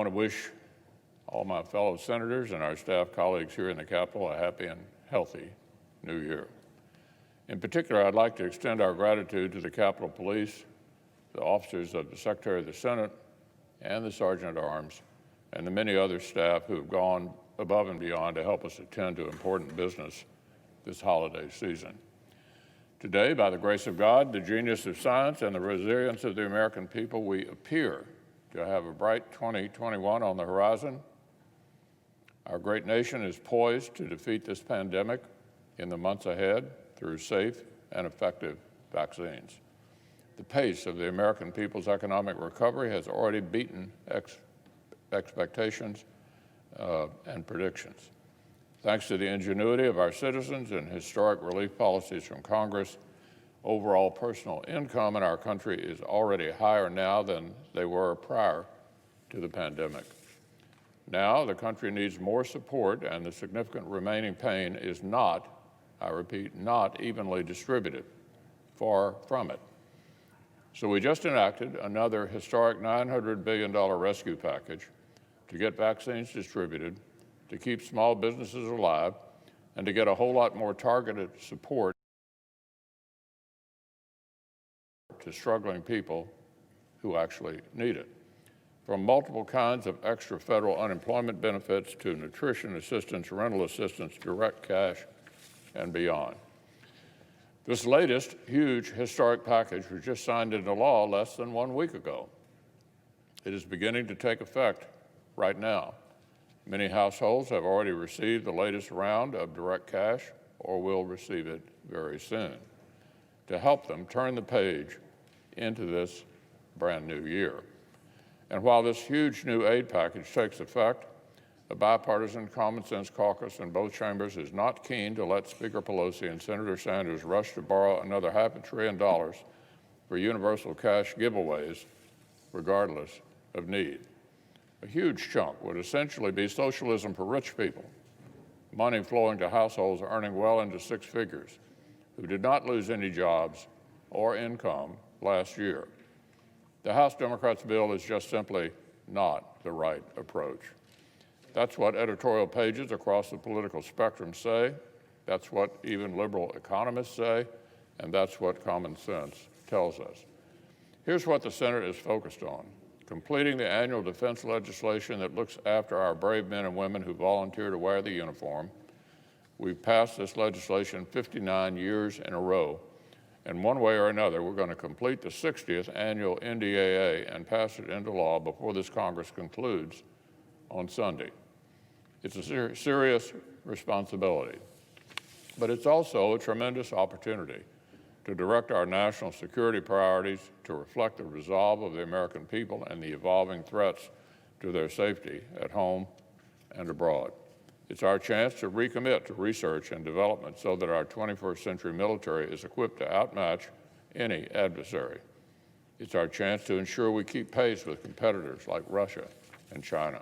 want to wish all my fellow senators and our staff colleagues here in the Capitol a happy and healthy New Year. In particular, I'd like to extend our gratitude to the Capitol Police, the officers of the Secretary of the Senate, and the Sergeant at Arms, and the many other staff who have gone above and beyond to help us attend to important business this holiday season. Today, by the grace of God, the genius of science, and the resilience of the American people, we appear to have a bright 2021 on the horizon. Our great nation is poised to defeat this pandemic in the months ahead through safe and effective vaccines. The pace of the American people's economic recovery has already beaten expectations and predictions. Thanks to the ingenuity of our citizens and historic relief policies from Congress, overall personal income in our country is already higher now than they were prior to the pandemic. Now, the country needs more support, and the significant remaining pain is not, I repeat, not evenly distributed. Far from it. So we just enacted another historic $900 billion rescue package to get vaccines distributed, to keep small businesses alive, and to get a whole lot more targeted support to struggling people who actually need it. From multiple kinds of extra federal unemployment benefits to nutrition assistance, rental assistance, direct cash, and beyond. This latest huge historic package was just signed into law less than 1 week ago. It is beginning to take effect right now. Many households have already received the latest round of direct cash or will receive it very soon to help them turn the page into this brand new year. And while this huge new aid package takes effect, a bipartisan common sense caucus in both chambers is not keen to let Speaker Pelosi and Senator Sanders rush to borrow another $500 billion for universal cash giveaways, regardless of need. A huge chunk would essentially be socialism for rich people, money flowing to households earning well into six figures, who did not lose any jobs or income last year. The House Democrats' bill is just simply not the right approach. That's what editorial pages across the political spectrum say, that's what even liberal economists say, and that's what common sense tells us. Here's what the Senate is focused on: completing the annual defense legislation that looks after our brave men and women who volunteer to wear the uniform. We've passed this legislation 59 years in a row, and one way or another, we're going to complete the 60th annual NDAA and pass it into law before this Congress concludes on Sunday. It's a serious responsibility, but it's also a tremendous opportunity to direct our national security priorities to reflect the resolve of the American people and the evolving threats to their safety at home and abroad. It's our chance to recommit to research and development so that our 21st century military is equipped to outmatch any adversary. It's our chance to ensure we keep pace with competitors like Russia and China.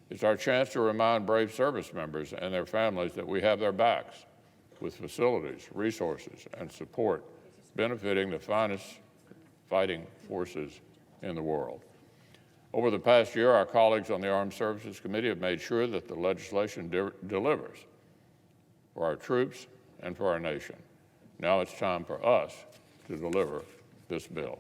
It's our chance to remind brave service members and their families that we have their backs with facilities, resources, and support benefiting the finest fighting forces in the world. Over the past year, our colleagues on the Armed Services Committee have made sure that the legislation delivers for our troops and for our nation. Now it's time for us to deliver this bill.